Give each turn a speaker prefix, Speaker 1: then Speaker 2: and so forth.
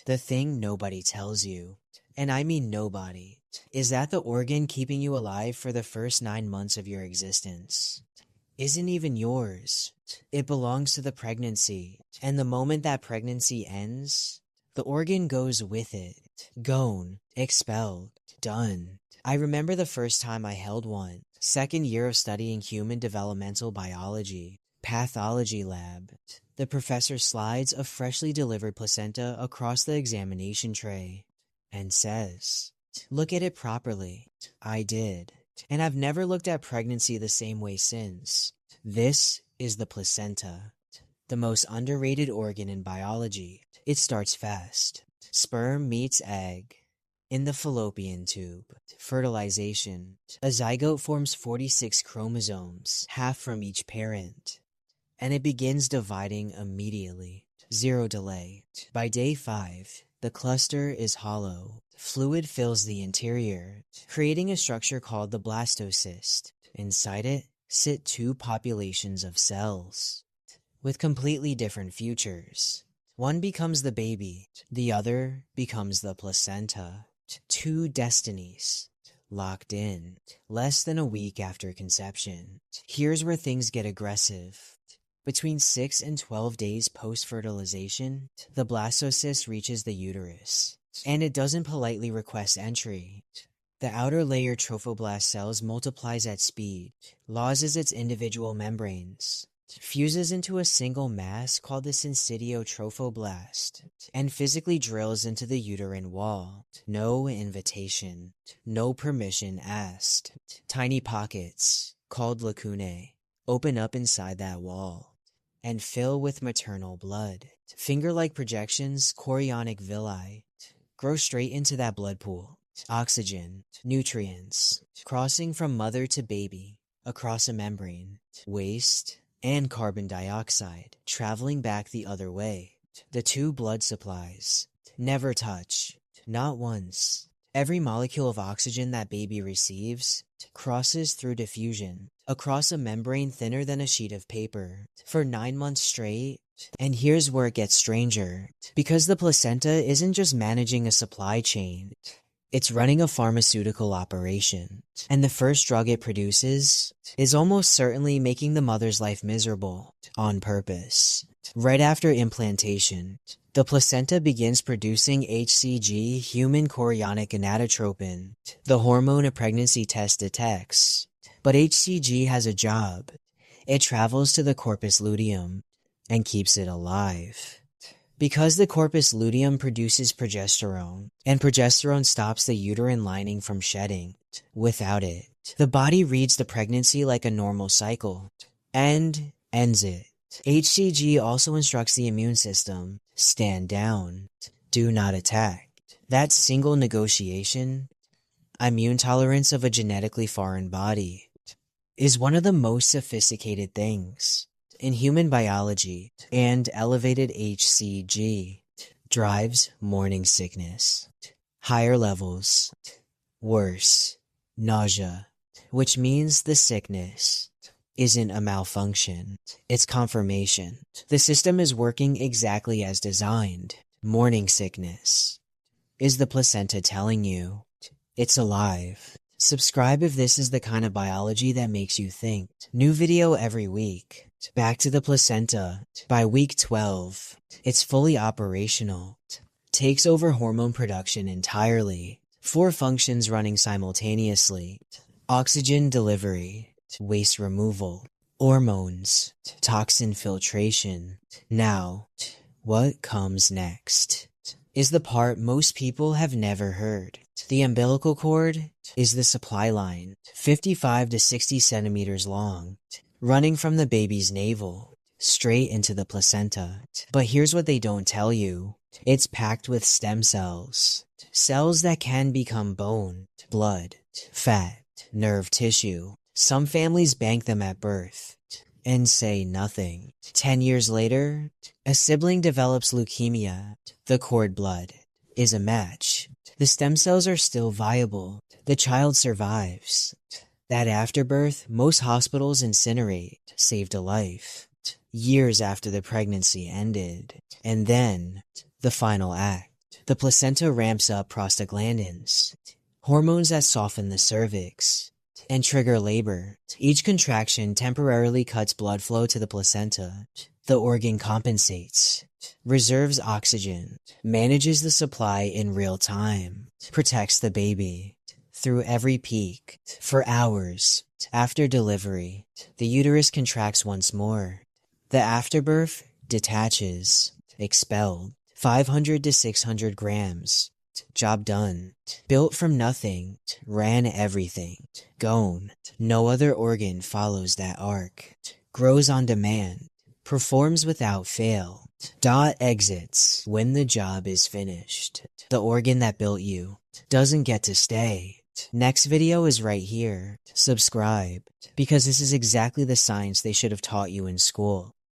Speaker 1: The thing nobody tells you, and I mean nobody, is that the organ keeping you alive for the first 9 months of your existence isn't even yours. It belongs to the pregnancy, and the moment that pregnancy ends, the organ goes with it. Gone, expelled, done. I remember the first time I held one, second year of studying human developmental biology, pathology lab. The professor slides a freshly delivered placenta across the examination tray and says, "Look at it properly." I did, and I've never looked at pregnancy the same way since. This is the placenta, the most underrated organ in biology. It starts fast. Sperm meets egg in the fallopian tube. Fertilization. A zygote forms 46 chromosomes, half from each parent, and it begins dividing immediately. Zero delay. By day 5, the cluster is hollow. Fluid fills the interior, creating a structure called the blastocyst. Inside it sit 2 populations of cells with completely different futures. One becomes the baby, the other becomes the placenta. 2 destinies locked in less than a week after conception. Here's where things get aggressive. Between 6 and 12 days post-fertilization, the blastocyst reaches the uterus, and it doesn't politely request entry. The outer layer trophoblast cells multiplies at speed, loses its individual membranes, fuses into a single mass called the syncytiotrophoblast, and physically drills into the uterine wall. No invitation, no permission asked. Tiny pockets, called lacunae, open up inside that wall and fill with maternal blood. Finger-like projections, chorionic villi, grow straight into that blood pool. Oxygen, nutrients, crossing from mother to baby, across a membrane, waste, and carbon dioxide, traveling back the other way. The 2 blood supplies never touch, not once. Every molecule of oxygen that baby receives crosses through diffusion, across a membrane thinner than a sheet of paper, for 9 months straight. And here's where it gets stranger, because the placenta isn't just managing a supply chain, it's running a pharmaceutical operation, and the first drug it produces is almost certainly making the mother's life miserable, on purpose. Right after implantation, the placenta begins producing HCG, human chorionic gonadotropin, the hormone a pregnancy test detects. But HCG has a job. It travels to the corpus luteum and keeps it alive. Because the corpus luteum produces progesterone, and progesterone stops the uterine lining from shedding. Without it, the body reads the pregnancy like a normal cycle, and ends it. HCG also instructs the immune system, stand down, do not attack. That single negotiation, immune tolerance of a genetically foreign body, is one of the most sophisticated things in human biology, and elevated HCG drives morning sickness. Higher levels, worse, nausea, which means the sickness isn't a malfunction, it's confirmation. The system is working exactly as designed. Morning sickness is the placenta telling you it's alive. Subscribe if this is the kind of biology that makes you think. New video every week. Back to the placenta. By week 12, it's fully operational. Takes over hormone production entirely. 4 functions running simultaneously. Oxygen delivery, waste removal, hormones, toxin filtration. Now, what comes next is the part most people have never heard. The umbilical cord is the supply line, 55 to 60 centimeters long, running from the baby's navel straight into the placenta. But here's what they don't tell you. It's packed with stem cells. Cells that can become bone, blood, fat, nerve tissue. Some families bank them at birth and say nothing. 10 years later, a sibling develops leukemia. The cord blood is a match. The stem cells are still viable. The child survives. That afterbirth, most hospitals incinerate, saved a life. Years after the pregnancy ended. And then, the final act. The placenta ramps up prostaglandins, hormones that soften the cervix and trigger labor. Each contraction temporarily cuts blood flow to the placenta. The organ compensates, reserves oxygen, manages the supply in real time, protects the baby through every peak. For hours after delivery, the uterus contracts once more. The afterbirth detaches, expelled, 500 to 600 grams. Job done. Built from nothing, ran everything. Gone. No other organ follows that arc. Grows on demand. Performs without fail. Exits when the job is finished. The organ that built you doesn't get to stay. Next video is right here. Subscribe, because this is exactly the science they should have taught you in school.